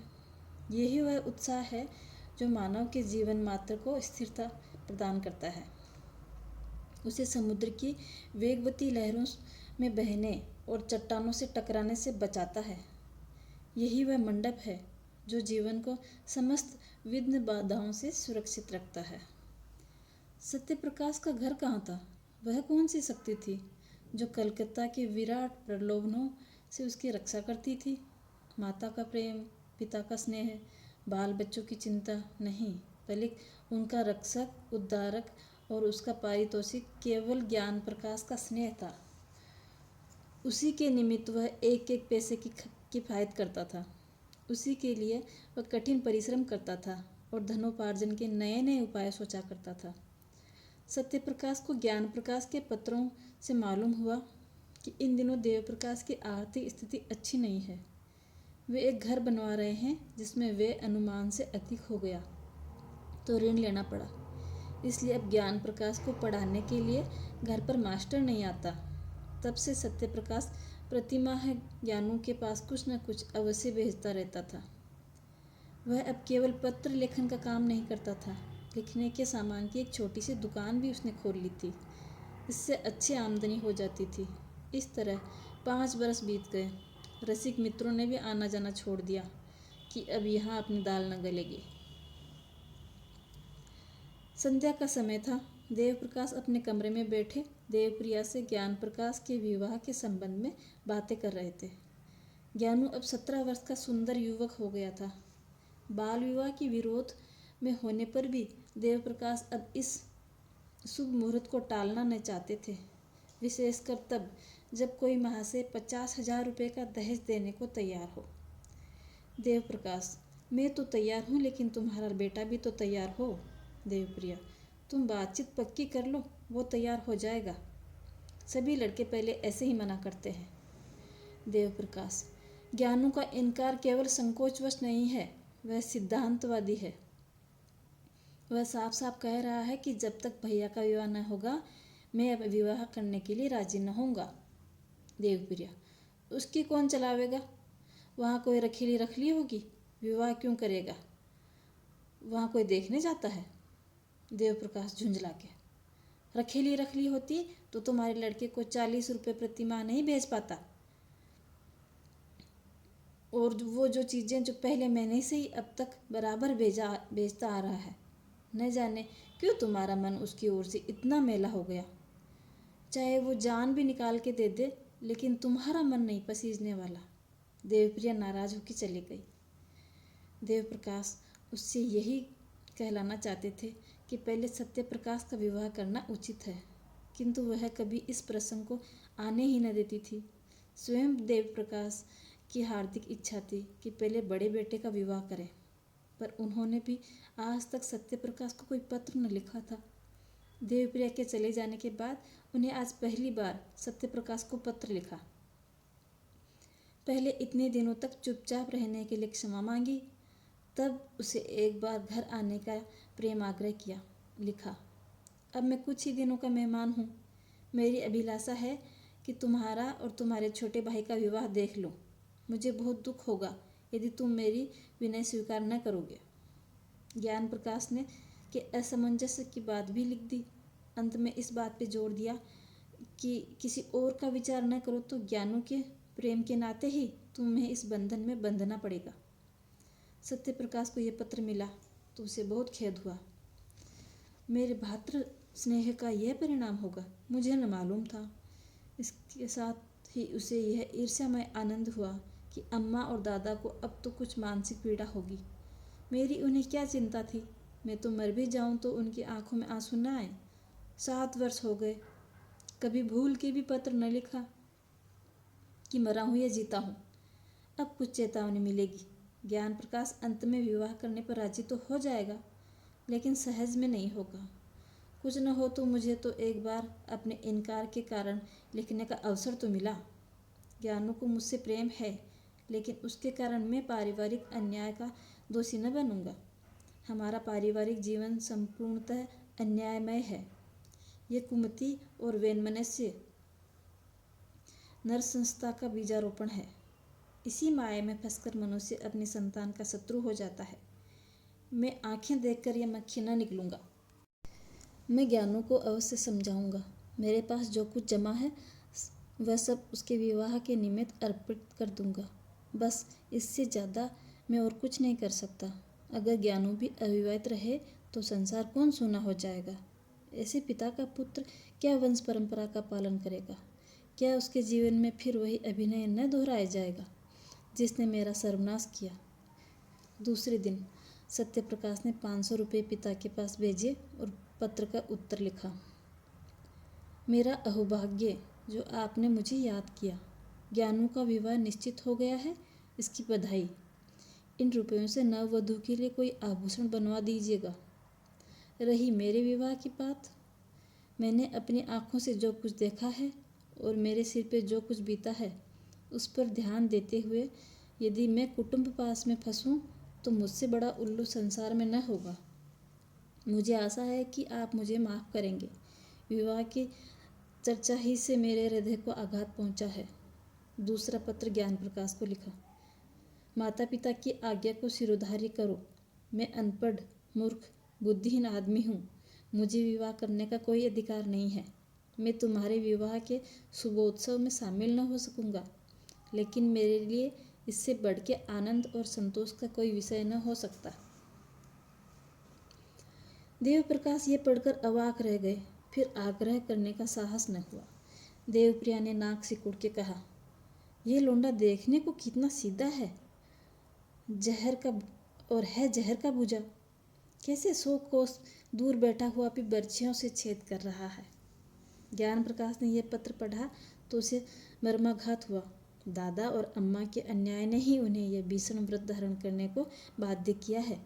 यही वह उत्साह है जो मानव के जीवन मात्र को स्थिरता प्रदान करता है। उसे समुद्र की वेगवती लहरों में बहने और चट्टानों से टकराने से बचाता है। यही वह मंडप है जो जीवन को समस्त विघ्न बाधाओं से सुरक्षित रखता है। सत्यप्रकाश का घर कहाँ था? वह कौन सी शक्ति थी जो कलकत्ता के विराट प्रलोभनों से उसकी रक्षा करती थी? माता का प्रेम, पिता का स्नेह, बाल बच्चों की चिंता नहीं, बल्कि उनका रक्षक, उद्धारक और उसका पारितोषिक केवल ज्ञान प्रकाश का स्नेह था। उसी के निमित्त वह एक एक पैसे की किफ़ायत करता था। उसी के लिए वह कठिन परिश्रम करता था और धनोपार्जन के नए नए उपाय सोचा करता था। सत्यप्रकाश को ज्ञान प्रकाश के पत्रों से मालूम हुआ कि इन दिनों देवप्रकाश की आर्थिक स्थिति अच्छी नहीं है। वे एक घर बनवा रहे हैं जिसमें वे अनुमान से अधिक हो गया तो ऋण लेना पड़ा। इसलिए अब ज्ञान प्रकाश को पढ़ाने के लिए घर पर मास्टर नहीं आता। तब से सत्यप्रकाश प्रतिमाह ज्ञानू के पास कुछ न कुछ अवश्य भेजता रहता था। वह अब केवल पत्र लेखन का काम नहीं करता था, लिखने के सामान की एक छोटी सी दुकान भी उसने खोल ली थी। इससे अच्छी आमदनी हो जाती थी। इस तरह 5 बरस बीत गए। रसिक मित्रों ने भी आना जाना छोड़ दिया कि अब यहाँ अपनी दाल न गलेगी। संध्या का समय था। देवप्रकाश अपने कमरे में बैठे देवप्रिया से ज्ञान प्रकाश के विवाह के संबंध में बातें कर रहे थे। ज्ञानू अब 17 वर्ष का सुंदर युवक हो गया था। बाल विवाह के विरोध में होने पर भी देवप्रकाश अब इस शुभ मुहूर्त को टालना न चाहते थे, विशेषकर तब जब कोई महाशय 50,000 रुपये का दहेज देने को तैयार हो। देवप्रकाश, मैं तो तैयार हूँ, लेकिन तुम्हारा बेटा भी तो तैयार हो। देवप्रिया, तुम बातचीत पक्की कर लो, वो तैयार हो जाएगा। सभी लड़के पहले ऐसे ही मना करते हैं। देवप्रकाश, ज्ञानू का इनकार केवल संकोचवश नहीं है, वह सिद्धांतवादी है। वह साफ साफ कह रहा है कि जब तक भैया का विवाह न होगा मैं अब विवाह करने के लिए राजी न होऊंगा। देवप्रिया, उसकी कौन चलावेगा? वहाँ कोई रखीली रख ली होगी। विवाह क्यों करेगा? वहाँ कोई देखने जाता है। देवप्रकाश झुंझला के, रखेली रख ली होती तो तुम्हारे लड़के को 40 रुपये प्रति माह नहीं भेज पाता। और वो जो चीज़ें जो पहले मैंने से ही अब तक बराबर भेजता आ रहा है, न जाने क्यों तुम्हारा मन उसकी ओर से इतना मेला हो गया। चाहे वो जान भी निकाल के दे दे, लेकिन तुम्हारा मन नहीं पसीजने वाला। देवप्रिया नाराज होकर चली गई। देवप्रकाश उससे यही कहलाना चाहते थे कि पहले सत्यप्रकाश का विवाह करना उचित है, किंतु वह कभी इस प्रसंग को आने ही न देती थी। स्वयं देवप्रकाश की हार्दिक इच्छा थी कि पहले बड़े बेटे का विवाह करें, पर उन्होंने भी आज तक सत्यप्रकाश को कोई पत्र न लिखा था। देवप्रिया के चले जाने के बाद उन्हें आज पहली बार सत्यप्रकाश को पत्र लिखा। पहले इतने दिनों तक चुपचाप रहने के लिए क्षमा मांगी, तब उसे एक बार घर आने का प्रेम आग्रह किया। लिखा, अब मैं कुछ ही दिनों का मेहमान हूँ। मेरी अभिलाषा है कि तुम्हारा और तुम्हारे छोटे भाई का विवाह देख लो। मुझे बहुत दुख होगा यदि तुम मेरी विनय स्वीकार न करोगे। ज्ञान प्रकाश ने के असमंजस की बात भी लिख दी। अंत में इस बात पे जोर दिया कि किसी और का विचार न करो तो ज्ञानों के प्रेम के नाते ही तुम्हें इस बंधन में बंधना पड़ेगा। सत्य प्रकाश को यह पत्र मिला तो उसे बहुत खेद हुआ। मेरे भातृ स्नेह का यह परिणाम होगा, मुझे न मालूम था। इसके साथ ही उसे यह ईर्ष्यामय आनंद हुआ कि अम्मा और दादा को अब तो कुछ मानसिक पीड़ा होगी। मेरी उन्हें क्या चिंता थी। मैं तो मर भी जाऊं तो उनकी आंखों में आंसू न आए। 7 वर्ष हो गए, कभी भूल के भी पत्र न लिखा कि मरा हूं या जीता हूं। अब कुछ चेतावनी मिलेगी। ज्ञान प्रकाश अंत में विवाह करने पर राजी तो हो जाएगा, लेकिन सहज में नहीं होगा। कुछ न हो तो मुझे तो एक बार अपने इनकार के कारण लिखने का अवसर तो मिला। ज्ञानू को मुझसे प्रेम है, लेकिन उसके कारण मैं पारिवारिक अन्याय का दोषी न बनूंगा। हमारा पारिवारिक जीवन संपूर्णतः अन्यायमय है। ये कुमति और वैमनस्य नरसंस्था का बीजारोपण है। इसी माया में फंसकर मनुष्य अपनी संतान का शत्रु हो जाता है। मैं आंखें देखकर यह मक्खी न निकलूंगा। मैं ज्ञानों को अवश्य समझाऊंगा। मेरे पास जो कुछ जमा है वह सब उसके विवाह के निमित्त अर्पित कर दूंगा। बस इससे ज़्यादा मैं और कुछ नहीं कर सकता। अगर ज्ञानू भी अविवाहित रहे तो संसार कौन सूना हो जाएगा। ऐसे पिता का पुत्र क्या वंश परंपरा का पालन करेगा। क्या उसके जीवन में फिर वही अभिनय न दोहराया जाएगा जिसने मेरा सर्वनाश किया। दूसरे दिन सत्य प्रकाश ने 500 रुपये पिता के पास भेजे और पत्र का उत्तर लिखा। मेरा अहोभाग्य जो आपने मुझे याद किया। ज्ञानू का विवाह निश्चित हो गया है, इसकी बधाई। इन रुपयों से नववधू के लिए कोई आभूषण बनवा दीजिएगा। रही मेरे विवाह की बात, मैंने अपनी आँखों से जो कुछ देखा है और मेरे सिर पे जो कुछ बीता है उस पर ध्यान देते हुए यदि मैं कुटुंब पास में फंसूं तो मुझसे बड़ा उल्लू संसार में न होगा। मुझे आशा है कि आप मुझे माफ़ करेंगे। विवाह की चर्चा ही से मेरे हृदय को आघात पहुंचा है। दूसरा पत्र ज्ञान प्रकाश को लिखा। माता पिता की आज्ञा को सिरोधार्य करो। मैं अनपढ़, मूर्ख, बुद्धिहीन आदमी हूँ। मुझे विवाह करने का कोई अधिकार नहीं है। मैं तुम्हारे विवाह के शुभोत्सव में शामिल न हो सकूँगा, लेकिन मेरे लिए इससे बढ़ के आनंद और संतोष का कोई विषय न हो सकता। देव प्रकाश ये पढ़कर अवाक रह गए। फिर आग्रह करने का साहस न हुआ। देवप्रिया ने नाक सिकुड़ के कहा, यह लोंडा देखने को कितना सीधा है, जहर का भूजा। कैसे 100 कोस दूर बैठा हुआ भी बर्छियों से छेद कर रहा है। ज्ञान प्रकाश ने यह पत्र पढ़ा तो उसे मर्माघात हुआ। दादा और अम्मा के अन्याय ने ही उन्हें यह भीषण व्रत धारण करने को बाध्य किया है।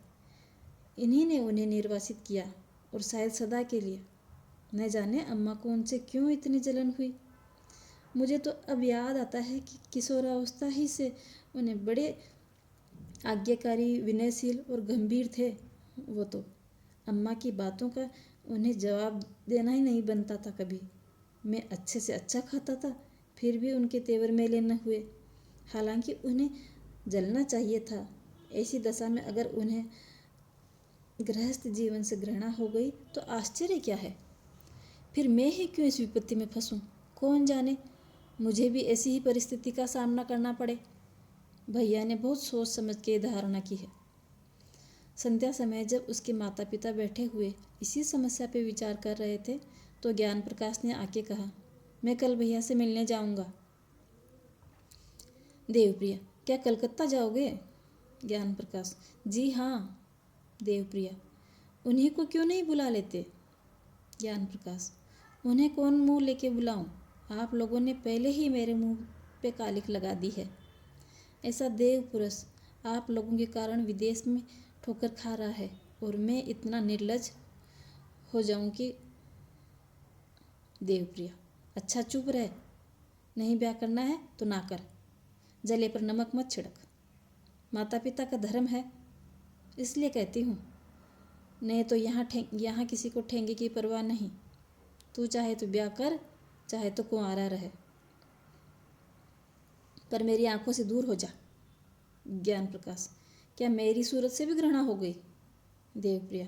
इन्हीं ने उन्हें निर्वासित किया, और शायद सदा के लिए। न जाने अम्मा को उनसे क्यों इतनी जलन हुई। मुझे तो अब याद आता है कि किशोरावस्था ही से उन्हें बड़े आज्ञाकारी, विनयशील और गंभीर थे। वो तो अम्मा की बातों का उन्हें जवाब देना ही नहीं बनता था कभी। मैं अच्छे से अच्छा खाता था, फिर भी उनके तेवर मेले न हुए। हालांकि उन्हें जलना चाहिए था। ऐसी दशा में अगर उन्हें गृहस्थ जीवन से घृणा हो गई तो आश्चर्य क्या है। फिर मैं ही क्यों इस विपत्ति में फंसूं। कौन जाने मुझे भी ऐसी ही परिस्थिति का सामना करना पड़े। भैया ने बहुत सोच समझ के धारणा की है। संध्या समय जब उसके माता पिता बैठे हुए इसी समस्या पे विचार कर रहे थे तो ज्ञान प्रकाश ने आके कहा, मैं कल भैया से मिलने जाऊंगा। देवप्रिया, क्या कलकत्ता जाओगे? ज्ञान प्रकाश, जी हाँ। देवप्रिया, उन्हीं को क्यों नहीं बुला लेते? ज्ञान प्रकाश, उन्हें कौन मुंह लेके बुलाऊं? आप लोगों ने पहले ही मेरे मुंह पे कालिख लगा दी है। ऐसा देव पुरुष आप लोगों के कारण विदेश में ठोकर खा रहा है और मैं इतना निर्लज हो जाऊं कि। देवप्रिया, अच्छा चुप रह। नहीं ब्याह करना है तो ना कर। जले पर नमक मत छिड़क। माता पिता का धर्म है, इसलिए कहती हूँ। नहीं तो यहाँ किसी को ठेंगे की परवाह नहीं। तू चाहे तो ब्याह कर, चाहे तो कुंवारा रहे, पर मेरी आंखों से दूर हो जा। ज्ञान प्रकाश, क्या मेरी सूरत से भी घृणा हो गई? देवप्रिया,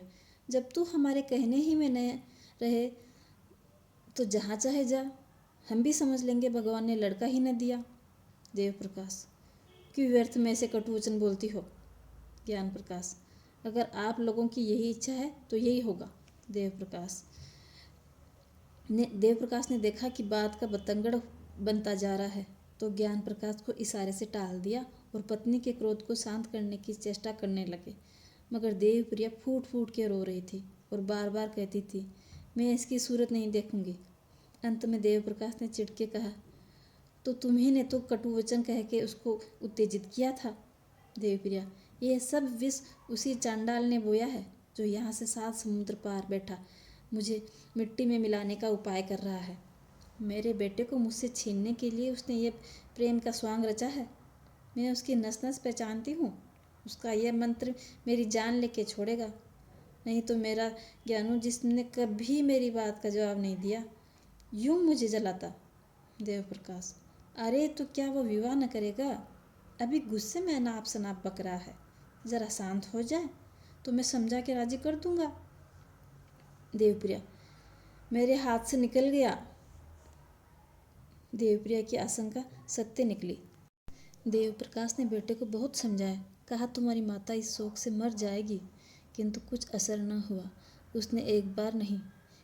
जब तू हमारे कहने ही में न रहे तो जहाँ चाहे जा, हम भी समझ लेंगे भगवान ने लड़का ही न दिया। देवप्रकाश, क्यों व्यर्थ में से कटु वचन बोलती हो? ज्ञान प्रकाश, अगर आप लोगों की यही इच्छा है तो यही होगा। देवप्रकाश ने देखा कि बात का बतंगड़ बनता जा रहा है, तो ज्ञान प्रकाश को इशारे से टाल दिया और पत्नी के क्रोध को शांत करने की चेष्टा करने लगे। मगर देवप्रिया फूट फूट के रो रही थी और बार बार कहती थी, मैं इसकी सूरत नहीं देखूंगी। अंत में देवप्रकाश ने चिढ़ के कहा, तो तुम्ही ने तो कटु वचन कह के उसको उत्तेजित किया था। देवप्रिया, यह सब विष उसी चांडाल ने बोया है जो यहाँ से 7 समुद्र पार बैठा मुझे मिट्टी में मिलाने का उपाय कर रहा है। मेरे बेटे को मुझसे छीनने के लिए उसने ये प्रेम का स्वांग रचा है। मैं उसकी नस नस पहचानती हूँ। उसका यह मंत्र मेरी जान लेके छोड़ेगा। नहीं तो मेरा ज्ञानू, जिसने कभी मेरी बात का जवाब नहीं दिया, यूं मुझे जलाता। देवप्रकाश, अरे तो क्या वो विवाह न करेगा? अभी गुस्से में अनाप शनाप बक रहा है, जरा शांत हो जाए तो मैं समझा के राजी कर दूंगा। देवप्रिया, मेरे हाथ से निकल गया। देवप्रिया की आशंका सत्य निकली। देवप्रकाश ने बेटे को बहुत समझाया, कहा तुम्हारी माता इस शोक से मर जाएगी, किंतु कुछ असर न हुआ। उसने एक बार नहीं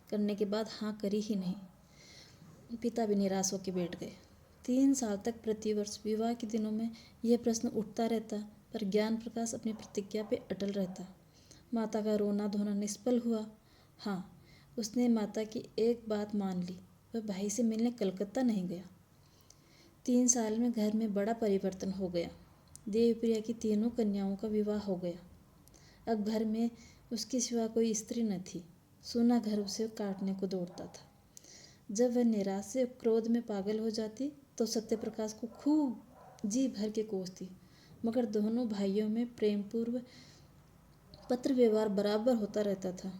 करने के बाद हाँ करी ही नहीं। पिता भी निराश होकर बैठ गए। 3 साल तक प्रतिवर्ष विवाह के दिनों में यह प्रश्न उठता रहता, पर ज्ञान प्रकाश अपनी प्रतिज्ञा पे अटल रहता। माता का रोना धोना निष्फल हुआ। हाँ, उसने माता की एक बात मान ली, वह भाई से मिलने कलकत्ता नहीं गया। 3 साल में घर में बड़ा परिवर्तन हो गया। देवप्रिया की तीनों कन्याओं का विवाह हो गया। अब घर में उसके सिवा कोई स्त्री न थी। सूना घर उसे काटने को दौड़ता था। जब वह निराश से क्रोध में पागल हो जाती तो सत्यप्रकाश को खूब जी भर के कोसती, मगर दोनों भाइयों में प्रेमपूर्व पत्र व्यवहार बराबर होता रहता था।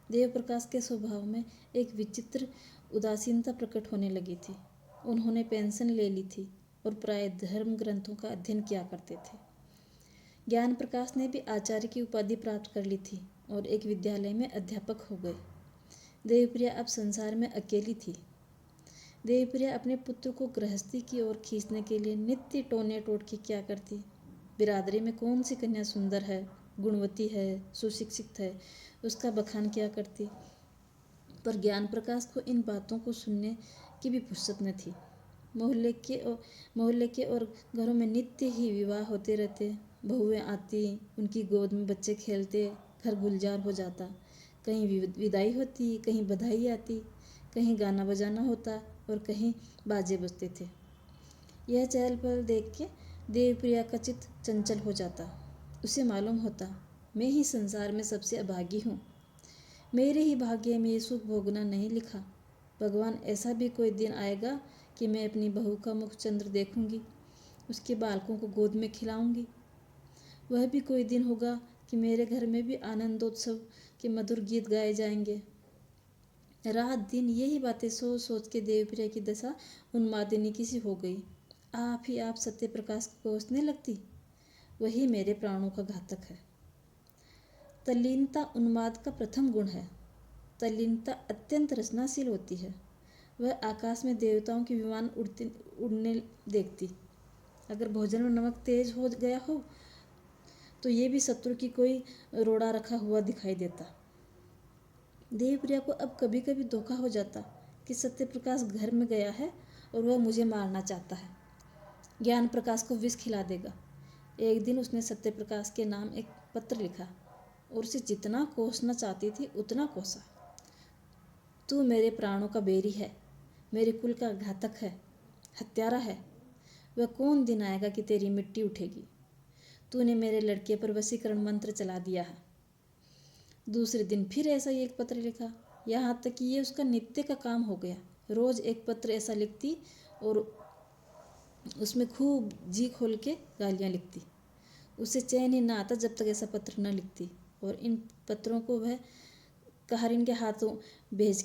देवप्रकाश के स्वभाव में एक विचित्र उदासीनता प्रकट होने लगी थी। उन्होंने पेंशन ले ली थी और प्राय धर्म ग्रंथों का अध्ययन किया करते थे। ज्ञान प्रकाश ने भी आचार्य की उपाधि प्राप्त कर ली थी और एक विद्यालय में अध्यापक हो गए। देवप्रिया अब संसार में अकेली थी। देवप्रिया अपने पुत्र को गृहस्थी की ओर खींचने के लिए नित्य टोने टोटके क्या करती। बिरादरी में कौन सी कन्या सुंदर है, गुणवती है, सुशिक्षित है, उसका बखान किया करती। पर ज्ञान प्रकाश को इन बातों को सुनने की भी फुर्सत न थी। मोहल्ले के और घरों में नित्य ही विवाह होते रहते। बहुएं आती, उनकी गोद में बच्चे खेलते, घर गुलजार हो जाता। कहीं विदाई होती, कहीं बधाई आती, कहीं गाना बजाना होता और कहीं बाजे बजते थे। यह चहल पहल देख के देवप्रिया का चित्त चंचल हो जाता। उसे मालूम होता, मैं ही संसार में सबसे अभागी हूँ। मेरे ही भाग्य में ये सुख भोगना नहीं लिखा। भगवान, ऐसा भी कोई दिन आएगा कि मैं अपनी बहू का मुख चंद्र देखूंगी, उसके बालकों को गोद में खिलाऊंगी। वह भी कोई दिन होगा कि मेरे घर में भी आनंदोत्सव के मधुर गीत गाए जाएंगे। रात दिन यही बातें सोच सोच के देवप्रिया की दशा उन्मादिनी की सी हो गई। आप ही आप सत्य प्रकाश को कोसने लगती। वही मेरे प्राणों का घातक है। तल्लीनता उन्माद का प्रथम गुण है। तल्लीनता अत्यंत रचनाशील होती है। वह आकाश में देवताओं के विमान उड़ने देखती। अगर भोजन में नमक तेज हो गया हो तो ये भी शत्रु की कोई रोड़ा रखा हुआ दिखाई देता। देवप्रिया को अब कभी कभी धोखा हो जाता कि सत्य प्रकाश घर में गया है और वह मुझे मारना चाहता है, ज्ञान प्रकाश को विष खिला देगा। एक दिन उसने सत्य प्रकाश के नाम एक पत्र लिखा और उसे जितना कोसना चाहती थी उतना कोसा। तू मेरे प्राणों का बैरी है, मेरे कुल का घातक है, हत्यारा है। वह कौन दिन आएगा कि तेरी मिट्टी उठेगी। तूने मेरे लड़के पर वशीकरण मंत्र चला दिया है। दूसरे दिन फिर ऐसा ही एक पत्र लिखा, यहाँ तक कि ये उसका नित्य का काम हो गया। रोज एक पत्र ऐसा लिखती और उसमें खूब जी खोल के गालियाँ लिखती। उसे चैन ही ना आता जब तक ऐसा पत्र न लिखती। और इन पत्रों को वह कहारिन के हाथों भेज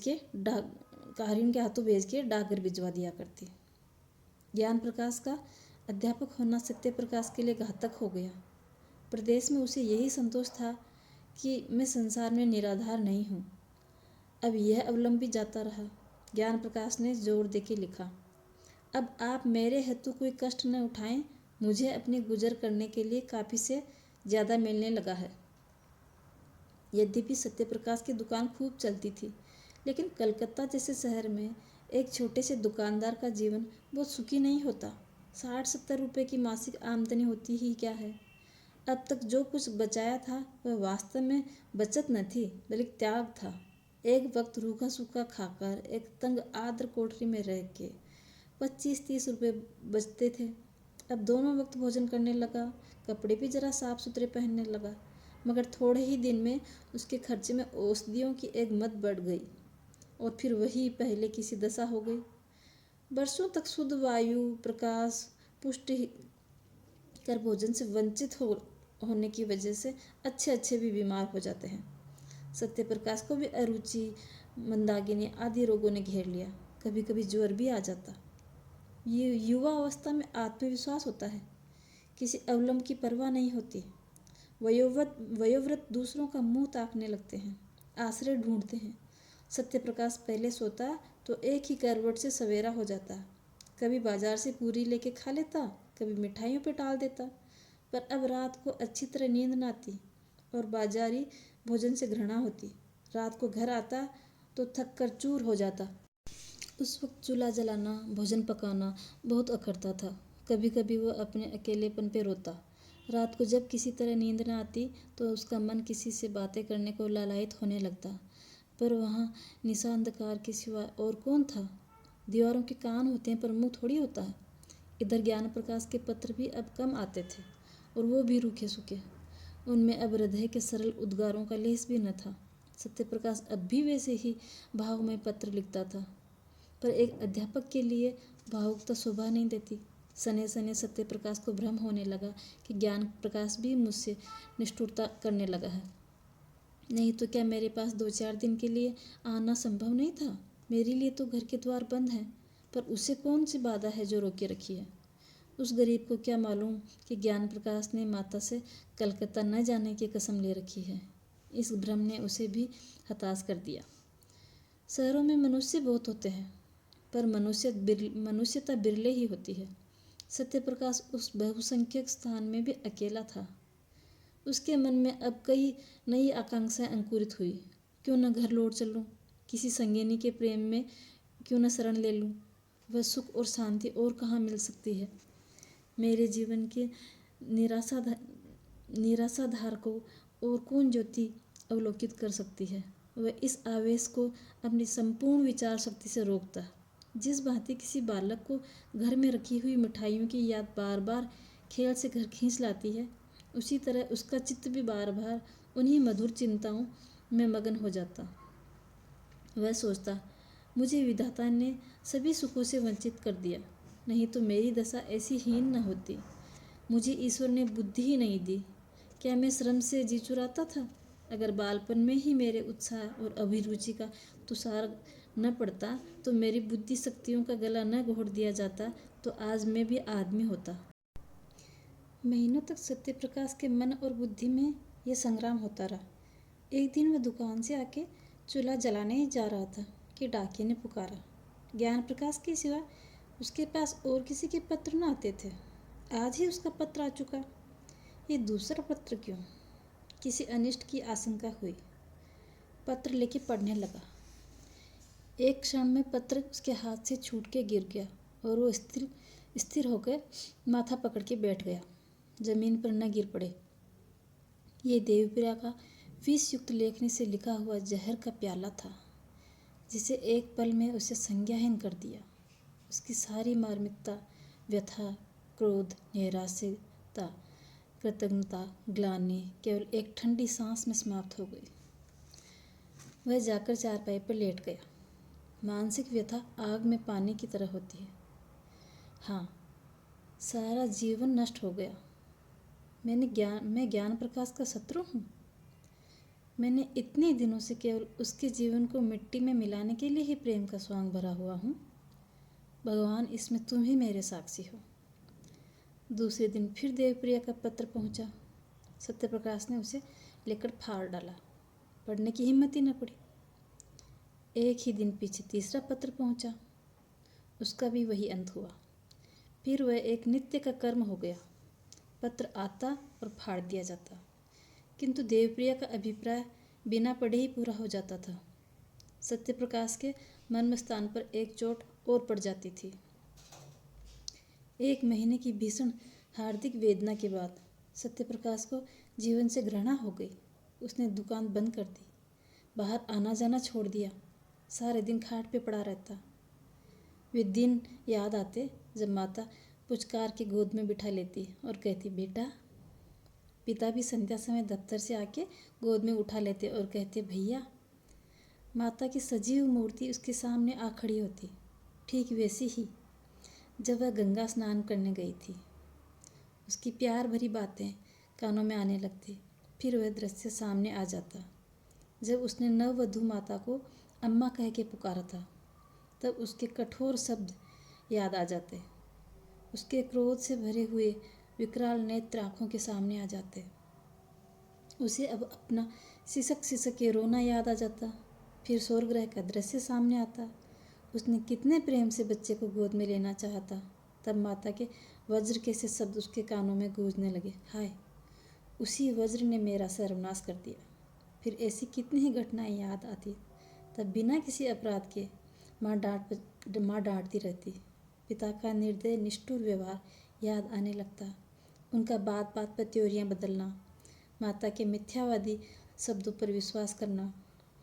के डाकघर भिजवा दिया करती। ज्ञान प्रकाश का अध्यापक होना सत्य प्रकाश के लिए घातक हो गया। प्रदेश में उसे यही संतोष था कि मैं संसार में निराधार नहीं हूँ। अब यह अवलंबी जाता रहा। ज्ञान प्रकाश ने जोर देके लिखा, अब आप मेरे हेतु कोई कष्ट न उठाएं, मुझे अपनी गुजर करने के लिए काफ़ी से ज़्यादा मिलने लगा है। यद्यपि सत्यप्रकाश की दुकान खूब चलती थी, लेकिन कलकत्ता जैसे शहर में एक छोटे से दुकानदार का जीवन बहुत सुखी नहीं होता। 60-70 रुपये की मासिक आमदनी होती ही क्या है। अब तक जो कुछ बचाया था वह वास्तव में बचत न थी, बल्कि त्याग था। एक वक्त रूखा सूखा खाकर एक तंग आद्र कोठरी में रह के 25-30 रुपये बचते थे। अब दोनों वक्त भोजन करने लगा, कपड़े भी जरा साफ सुथरे पहनने लगा, मगर थोड़े ही दिन में उसके खर्चे में औषधियों की एक मद बढ़ गई और फिर वही पहले की सी दशा हो गई। वर्षों तक शुद्ध वायु, प्रकाश, पुष्टि कर भोजन से वंचित होने की वजह से अच्छे भी बीमार हो जाते हैं। सत्यप्रकाश को भी अरुचि, मंदाकिनी आदि रोगों ने घेर लिया। कभी कभी ज्वर भी आ जाता। ये युवा अवस्था में आत्मविश्वास होता है, किसी अवलंब की परवाह नहीं होती। वयोवृद्ध दूसरों का मुंह ताकने लगते हैं, आश्रय ढूंढते हैं। सत्यप्रकाश पहले सोता तो एक ही करवट से सवेरा हो जाता। कभी बाजार से पूरी लेके खा लेता, कभी मिठाइयों पे टाल देता। पर अब रात को अच्छी तरह नींद न आती और बाजारी भोजन से घृणा होती। रात को घर आता तो थक कर चूर हो जाता। उस वक्त चूल्हा जलाना, भोजन पकाना बहुत अखरता था। कभी कभी वो अपने अकेलेपन पे रोता। रात को जब किसी तरह नींद न आती तो उसका मन किसी से बातें करने को लालायित होने लगता, पर वहाँ निशा अंधकार के सिवा और कौन था। दीवारों के कान होते हैं पर मुंह थोड़ी होता है। इधर ज्ञान प्रकाश के पत्र भी अब कम आते थे और वो भी रूखे सूखे। उनमें अब हृदय के सरल उद्गारों का लेस भी न था। सत्यप्रकाश अब भी वैसे ही भावमय पत्र लिखता था, पर एक अध्यापक के लिए भावुकता शोभा नहीं देती। सने सने सत्यप्रकाश को भ्रम होने लगा कि ज्ञान प्रकाश भी मुझसे निष्ठुरता करने लगा है। नहीं तो क्या मेरे पास 2-4 दिन के लिए आना संभव नहीं था। मेरे लिए तो घर के द्वार बंद हैं, पर उसे कौन सी बाधा है जो रोके रखी है। उस गरीब को क्या मालूम कि ज्ञान प्रकाश ने माता से कलकत्ता न जाने की कसम ले रखी है। इस भ्रम ने उसे भी हताश कर दिया। शहरों में मनुष्य बहुत होते हैं, पर मनुष्यता बिरले ही होती है। सत्यप्रकाश उस बहुसंख्यक स्थान में भी अकेला था। उसके मन में अब कई नई आकांक्षाएं अंकुरित हुई। क्यों न घर लौट चलूं, किसी संगिनी के प्रेम में क्यों न शरण ले लूं। वह सुख और शांति और कहाँ मिल सकती है। मेरे जीवन के निराशाधार को और कौन ज्योति अवलोकित कर सकती है। वह इस आवेश को अपनी संपूर्ण विचार शक्ति से रोकता। जिस भांति किसी बालक को घर में रखी हुई मिठाइयों की याद बार बार खेल से घर खींच लाती है, उसी तरह उसका चित्त भी बार बार उन्हीं मधुर चिंताओं में मगन हो जाता। वह सोचता, मुझे विधाता ने सभी सुखों से वंचित कर दिया, नहीं तो मेरी दशा ऐसी हीन न होती। मुझे ईश्वर ने बुद्धि ही नहीं दी। क्या मैं श्रम से जी चुराता था? अगर बालपन में ही मेरे उत्साह और अभिरुचि का तुषार न पड़ता, तो मेरी बुद्धि शक्तियों का गला न घोट दिया जाता, तो आज मैं भी आदमी होता। महीनों तक सत्यप्रकाश के मन और बुद्धि में यह संग्राम होता रहा। एक दिन वह दुकान से आके चूल्हा जलाने ही जा रहा था कि डाकिये ने पुकारा। ज्ञान प्रकाश के सिवा उसके पास और किसी के पत्र न आते थे। आज ही उसका पत्र आ चुका। ये दूसरा पत्र क्यों? किसी अनिष्ट की आशंका हुई। पत्र लेके पढ़ने लगा। एक क्षण में पत्र उसके हाथ से छूट के गिर गया और वो स्थिर होकर माथा पकड़ के बैठ गया, जमीन पर न गिर पड़े। ये देवप्रिया का विष युक्त लेखनी से लिखा हुआ जहर का प्याला था, जिसे एक पल में उसे संज्ञाहीन कर दिया। उसकी सारी मार्मिकता, व्यथा, क्रोध, नैराश्यता, कृतज्ञता, ग्लानि केवल एक ठंडी सांस में समाप्त हो गई। वह जाकर चारपाई पर लेट गया। मानसिक व्यथा आग में पानी की तरह होती है। हाँ, सारा जीवन नष्ट हो गया। मैं ज्ञान प्रकाश का शत्रु हूँ। मैंने इतने दिनों से केवल उसके जीवन को मिट्टी में मिलाने के लिए ही प्रेम का स्वांग भरा हुआ हूँ। भगवान, इसमें तुम ही मेरे साक्षी हो। दूसरे दिन फिर देवप्रिया का पत्र पहुँचा। सत्यप्रकाश ने उसे लेकर फाड़ डाला। पढ़ने की हिम्मत ही न पड़ी। एक ही दिन पीछे तीसरा पत्र पहुँचा। उसका भी वही अंत हुआ। फिर वह एक नित्य का कर्म हो गया। पत्र आता और फाड़ दिया जाता। किंतु देवप्रिया का अभिप्राय बिना पढ़े ही पूरा हो जाता था। सत्यप्रकाश के मर्म स्थान पर एक चोट और पड़ जाती थी। 1 महीने की भीषण हार्दिक वेदना के बाद सत्यप्रकाश को जीवन से घृणा हो गई। उसने दुकान बंद कर दी, बाहर आना जाना छोड़ दिया, सारे दिन खाट पे पड़ा रहता। वे दिन याद आते जब माता पुचकार के गोद में बिठा लेती और कहती, बेटा। पिता भी संध्या समय दफ्तर से आके गोद में उठा लेते और कहते, भैया। माता की सजीव मूर्ति उसके सामने आ खड़ी होती, ठीक वैसी ही जब वह गंगा स्नान करने गई थी। उसकी प्यार भरी बातें कानों में आने लगती। फिर वह दृश्य सामने आ जाता जब उसने नववधू माता को अम्मा कह के पुकारा था। तब उसके कठोर शब्द याद आ जाते। उसके क्रोध से भरे हुए विकराल नेत्र आँखों के सामने आ जाते। उसे अब अपना सिसक सिसक के रोना याद आ जाता। फिर स्वर्गगृह का दृश्य सामने आता। उसने कितने प्रेम से बच्चे को गोद में लेना चाहता। तब माता के वज्र के से शब्द उसके कानों में गूंजने लगे, हाय, उसी वज्र ने मेरा सर्वनाश कर दिया। फिर ऐसी कितनी ही घटनाएं याद आती। तब बिना किसी अपराध के माँ डांटती रहती। पिता का निर्दय निष्ठुर व्यवहार याद आने लगता। उनका बात बात पर त्योरियां बदलना, माता के मिथ्यावादी शब्दों पर विश्वास करना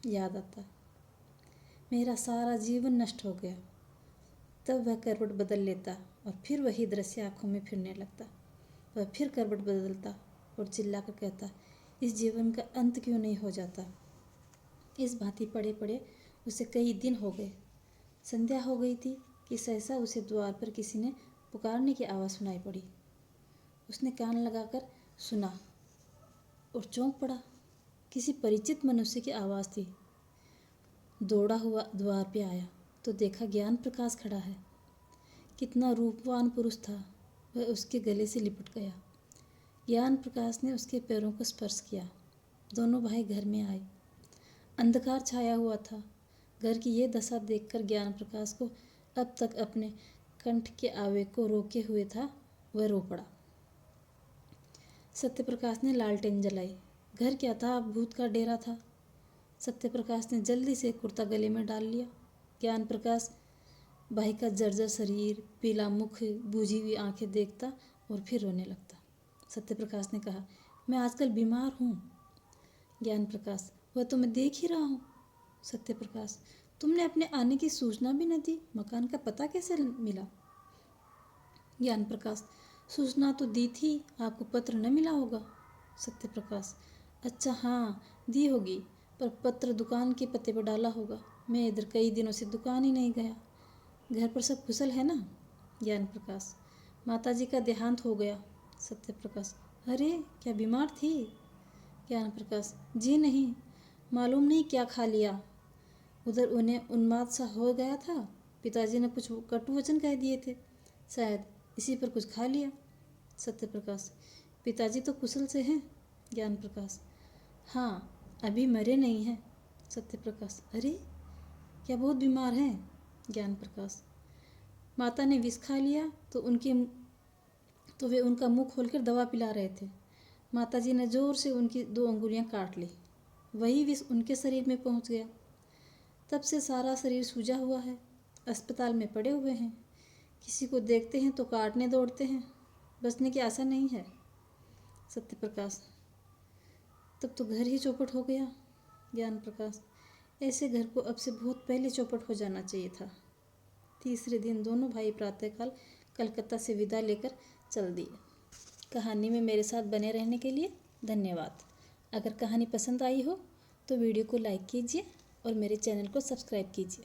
याद आता। मेरा सारा जीवन नष्ट हो गया। तब वह करवट बदल लेता और फिर वही दृश्य आँखों में फिरने लगता। वह फिर करवट बदलता और चिल्लाकर कहता, इस जीवन का अंत क्यों नहीं हो जाता। इस भांति पड़े पड़े उसे कई दिन हो गए। संध्या हो गई थी कि सहसा उसे द्वार पर किसी ने पुकारने की आवाज़ सुनाई पड़ी। उसने कान लगाकर सुना और चौंक पड़ा। किसी परिचित मनुष्य की आवाज़ थी। दौड़ा हुआ द्वार पे आया तो देखा ज्ञान प्रकाश खड़ा है। कितना रूपवान पुरुष था। वह उसके गले से लिपट गया। ज्ञान प्रकाश ने उसके पैरों को स्पर्श किया। दोनों भाई घर में आए। अंधकार छाया हुआ था। घर की यह दशा देखकर ज्ञान प्रकाश को अब तक अपने कंठ के आवेग को रोके हुए था, वह रो पड़ा। सत्यप्रकाश ने लालटेन जलाई। घर क्या था, भूत का डेरा था। सत्यप्रकाश ने जल्दी से कुर्ता गले में डाल लिया। ज्ञान प्रकाश भाई का जर्जर शरीर, पीला मुख, बूझी हुई आंखें देखता और फिर रोने लगता। सत्यप्रकाश ने कहा, मैं आजकल बीमार हूँ। ज्ञान प्रकाश, वह तो मैं देख ही रहा हूँ। सत्यप्रकाश, तुमने अपने आने की सूचना भी न दी। मकान का पता कैसे मिला। ज्ञान प्रकाश, सूचना तो दी थी, आपको पत्र न मिला होगा। सत्यप्रकाश, अच्छा हाँ, दी होगी, पर पत्र दुकान के पते पर डाला होगा। मैं इधर कई दिनों से दुकान ही नहीं गया। घर पर सब कुशल है ना। ज्ञान प्रकाश, माताजी का देहांत हो गया। सत्यप्रकाश, अरे क्या बीमार थी। ज्ञान प्रकाश, जी नहीं, मालूम नहीं क्या खा लिया। उधर उन्हें उन्माद सा हो गया था। पिताजी ने कुछ कटु वचन कह दिए थे, शायद इसी पर कुछ खा लिया। सत्यप्रकाश, पिताजी तो कुशल से हैं। ज्ञान प्रकाश, हाँ, अभी मरे नहीं हैं। सत्यप्रकाश, अरे क्या बहुत बीमार हैं। ज्ञान प्रकाश, माता ने विष खा लिया तो वे उनका मुंह खोलकर दवा पिला रहे थे। माताजी ने जोर से उनकी 2 अंगुलियां काट ली। वही विष उनके शरीर में पहुंच गया। तब से सारा शरीर सूजा हुआ है। अस्पताल में पड़े हुए हैं। किसी को देखते हैं तो काटने दौड़ते हैं। बचने की आशा नहीं है। सत्यप्रकाश, तब तो घर ही चौपट हो गया। ज्ञान प्रकाश, ऐसे घर को अब से बहुत पहले चौपट हो जाना चाहिए था। तीसरे दिन दोनों भाई प्रातःकाल कलकत्ता से विदा लेकर चल दिए। कहानी में मेरे साथ बने रहने के लिए धन्यवाद। अगर कहानी पसंद आई हो तो वीडियो को लाइक कीजिए और मेरे चैनल को सब्सक्राइब कीजिए।